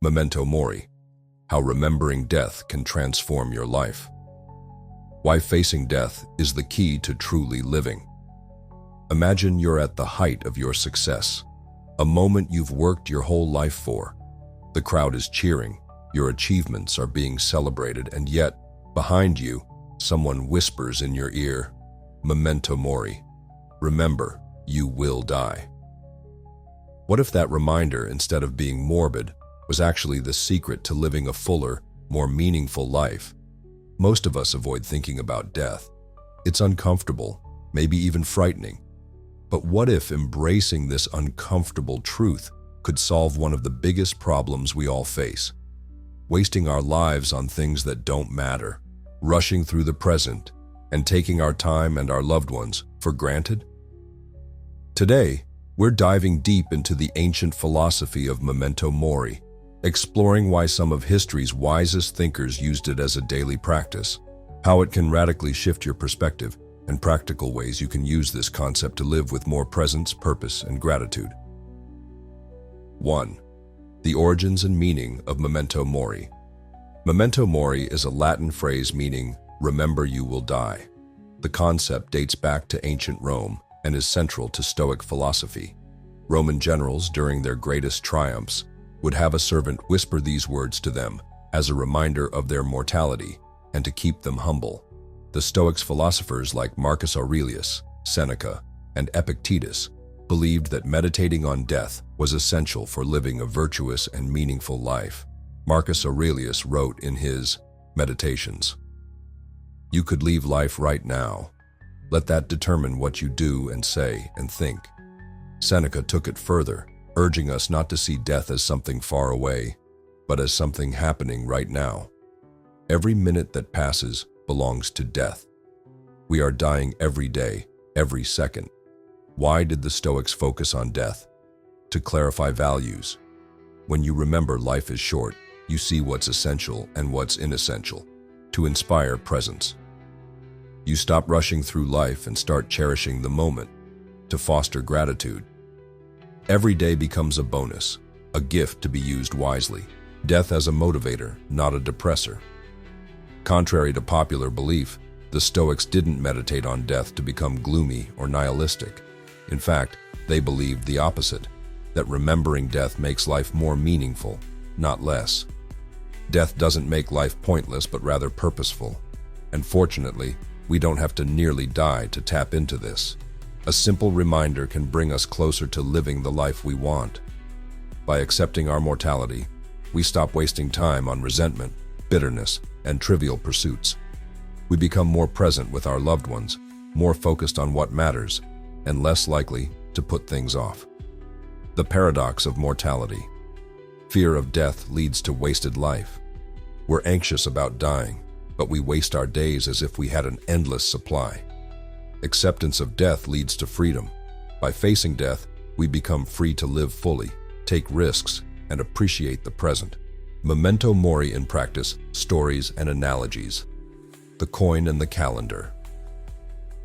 Memento Mori, how remembering death can transform your life. Why facing death is the key to truly living. Imagine you're at the height of your success, a moment you've worked your whole life for. The crowd is cheering, your achievements are being celebrated, and yet, behind you, someone whispers in your ear, Memento Mori. Remember, you will die. What if that reminder, instead of being morbid, was actually the secret to living a fuller, more meaningful life? Most of us avoid thinking about death. It's uncomfortable, maybe even frightening. But what if embracing this uncomfortable truth could solve one of the biggest problems we all face? Wasting our lives on things that don't matter, rushing through the present, and taking our time and our loved ones for granted? Today, we're diving deep into the ancient philosophy of Memento Mori, exploring why some of history's wisest thinkers used it as a daily practice, how it can radically shift your perspective, and practical ways you can use this concept to live with more presence, purpose, and gratitude. 1. The origins and meaning of Memento Mori. Memento Mori is a Latin phrase meaning, remember you will die. The concept dates back to ancient Rome and is central to Stoic philosophy. Roman generals, during their greatest triumphs, would have a servant whisper these words to them as a reminder of their mortality and to keep them humble. The Stoics philosophers like Marcus Aurelius, Seneca, and Epictetus believed that meditating on death was essential for living a virtuous and meaningful life. Marcus Aurelius wrote in his Meditations, "You could leave life right now. Let that determine what you do and say and think." Seneca took it further, urging us not to see death as something far away, but as something happening right now. Every minute that passes belongs to death. We are dying every day, every second. Why did the Stoics focus on death? To clarify values. When you remember life is short, you see what's essential and what's inessential. To inspire presence. You stop rushing through life and start cherishing the moment. To foster gratitude. Every day becomes a bonus, a gift to be used wisely. Death as a motivator, not a depressor. Contrary to popular belief, the Stoics didn't meditate on death to become gloomy or nihilistic. In fact, they believed the opposite, that remembering death makes life more meaningful, not less. Death doesn't make life pointless, but rather purposeful. And fortunately, we don't have to nearly die to tap into this. A simple reminder can bring us closer to living the life we want. By accepting our mortality, we stop wasting time on resentment, bitterness, and trivial pursuits. We become more present with our loved ones, more focused on what matters, and less likely to put things off. The paradox of mortality. Fear of death leads to wasted life. We're anxious about dying, but we waste our days as if we had an endless supply. Acceptance of death leads to freedom. By facing death, we become free to live fully, take risks, and appreciate the present. Memento Mori in practice, stories and analogies. The coin and the calendar.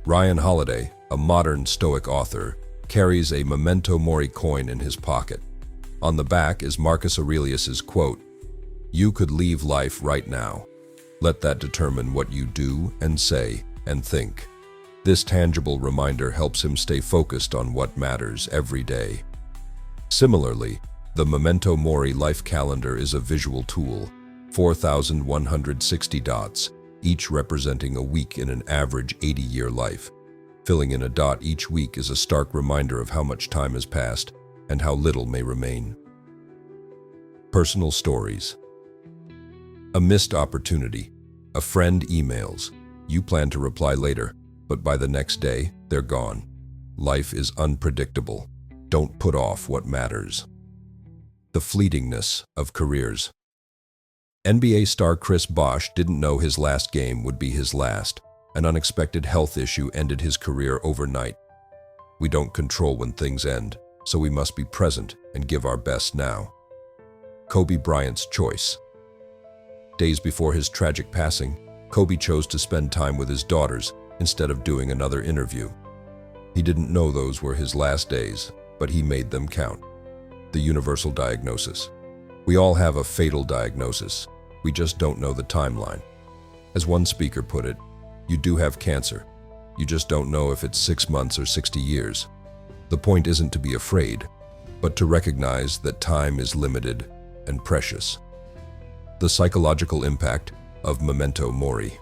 Ryan Holiday, a modern Stoic author, carries a Memento Mori coin in his pocket. On the back is Marcus Aurelius's quote, "You could leave life right now. Let that determine what you do and say and think." This tangible reminder helps him stay focused on what matters every day. Similarly, the Memento Mori life calendar is a visual tool, 4,160 dots, each representing a week in an average 80-year life. Filling in a dot each week is a stark reminder of how much time has passed and how little may remain. Personal stories. A missed opportunity. A friend emails. You plan to reply later, but by the next day, they're gone. Life is unpredictable. Don't put off what matters. The fleetingness of careers. NBA star Chris Bosh didn't know his last game would be his last. An unexpected health issue ended his career overnight. We don't control when things end, so we must be present and give our best now. Kobe Bryant's choice. Days before his tragic passing, Kobe chose to spend time with his daughters instead of doing another interview. He didn't know those were his last days, but he made them count. The universal diagnosis. We all have a fatal diagnosis. We just don't know the timeline. As one speaker put it, you do have cancer. You just don't know if it's 6 months or 60 years. The point isn't to be afraid, but to recognize that time is limited and precious. The psychological impact of Memento Mori.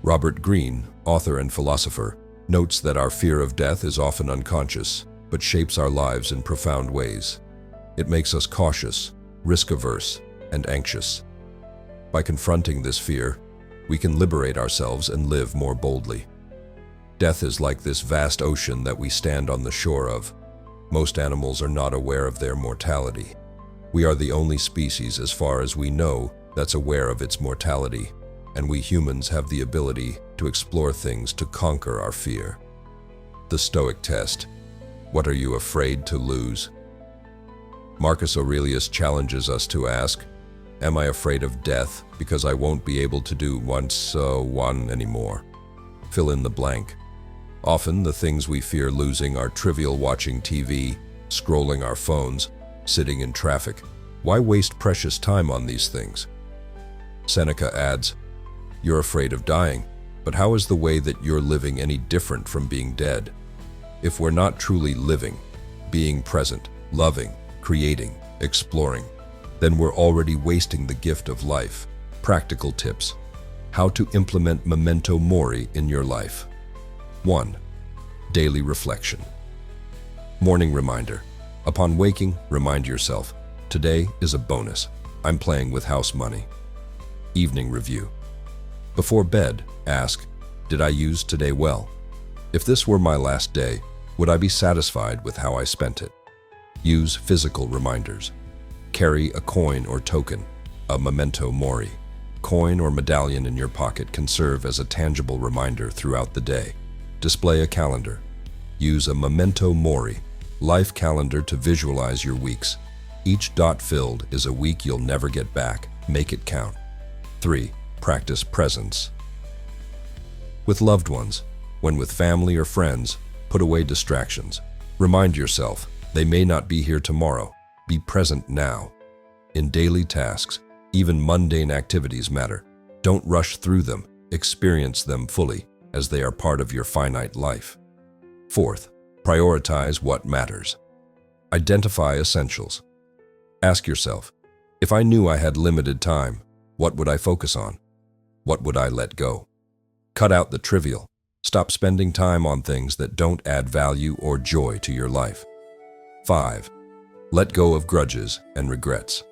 Robert Greene, author and philosopher, notes that our fear of death is often unconscious, but shapes our lives in profound ways. It makes us cautious, risk-averse, and anxious. By confronting this fear, we can liberate ourselves and live more boldly. Death is like this vast ocean that we stand on the shore of. Most animals are not aware of their mortality. We are the only species, as far as we know, that's aware of its mortality, and we humans have the ability to explore things to conquer our fear. The Stoic test. What are you afraid to lose? Marcus Aurelius challenges us to ask, am I afraid of death because I won't be able to do one anymore? Fill in the blank. Often the things we fear losing are trivial: watching TV, scrolling our phones, sitting in traffic. Why waste precious time on these things? Seneca adds, you're afraid of dying, but how is the way that you're living any different from being dead? If we're not truly living, being present, loving, creating, exploring, then we're already wasting the gift of life. Practical tips. How to implement Memento Mori in your life. 1. Daily reflection. Morning reminder. Upon waking, remind yourself, today is a bonus. I'm playing with house money. Evening review. Before bed, ask, did I use today well? If this were my last day, would I be satisfied with how I spent it? Use physical reminders. Carry a coin or token, a Memento Mori. Coin or medallion in your pocket can serve as a tangible reminder throughout the day. Display a calendar. Use a Memento Mori life calendar to visualize your weeks. Each dot filled is a week you'll never get back. Make it count. 3. Practice presence. With loved ones, when with family or friends, put away distractions. Remind yourself, they may not be here tomorrow. Be present now. In daily tasks, even mundane activities matter. Don't rush through them. Experience them fully, as they are part of your finite life. 4th, prioritize what matters. Identify essentials. Ask yourself, if I knew I had limited time, what would I focus on? What would I let go? Cut out the trivial. Stop spending time on things that don't add value or joy to your life. 5. Let go of grudges and regrets.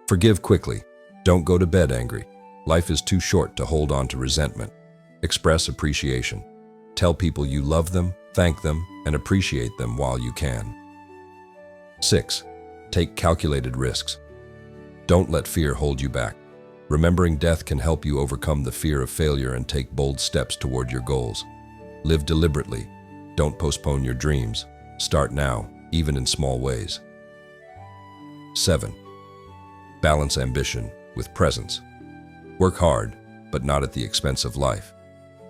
Forgive quickly. Don't go to bed angry. Life is too short to hold on to resentment. Express appreciation. Tell people you love them, thank them, and appreciate them while you can. 6. Take calculated risks. Don't let fear hold you back. Remembering death can help you overcome the fear of failure and take bold steps toward your goals. Live deliberately. Don't postpone your dreams. Start now, even in small ways. 7. Balance ambition with presence. Work hard, but not at the expense of life.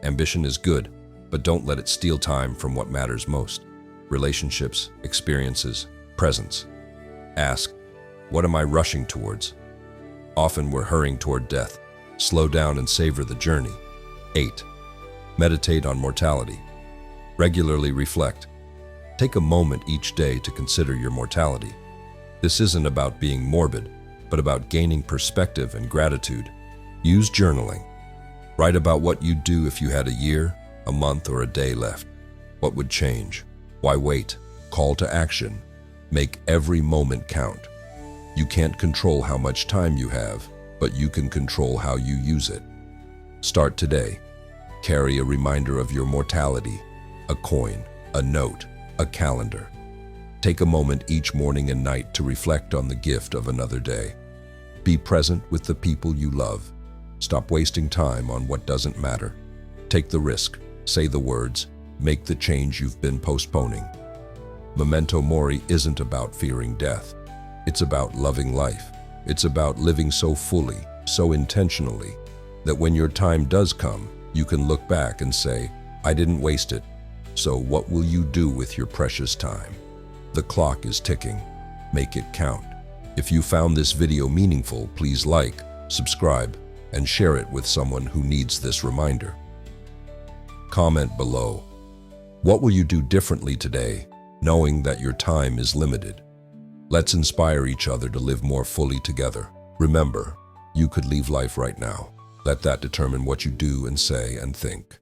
Ambition is good, but don't let it steal time from what matters most. Relationships, experiences, presence. Ask, what am I rushing towards? Often we're hurrying toward death. Slow down and savor the journey. 8. Meditate on mortality. Regularly reflect. Take a moment each day to consider your mortality. This isn't about being morbid, but about gaining perspective and gratitude. Use journaling. Write about what you'd do if you had a year, a month, or a day left. What would change? Why wait? Call to action. Make every moment count. You can't control how much time you have, but you can control how you use it. Start today. Carry a reminder of your mortality, a coin, a note, a calendar. Take a moment each morning and night to reflect on the gift of another day. Be present with the people you love. Stop wasting time on what doesn't matter. Take the risk, say the words, make the change you've been postponing. Memento Mori isn't about fearing death. It's about loving life. It's about living so fully, so intentionally, that when your time does come, you can look back and say, I didn't waste it. So what will you do with your precious time? The clock is ticking. Make it count. If you found this video meaningful, please like, subscribe, and share it with someone who needs this reminder. Comment below. What will you do differently today, knowing that your time is limited? Let's inspire each other to live more fully together. Remember, you could leave life right now. Let that determine what you do and say and think.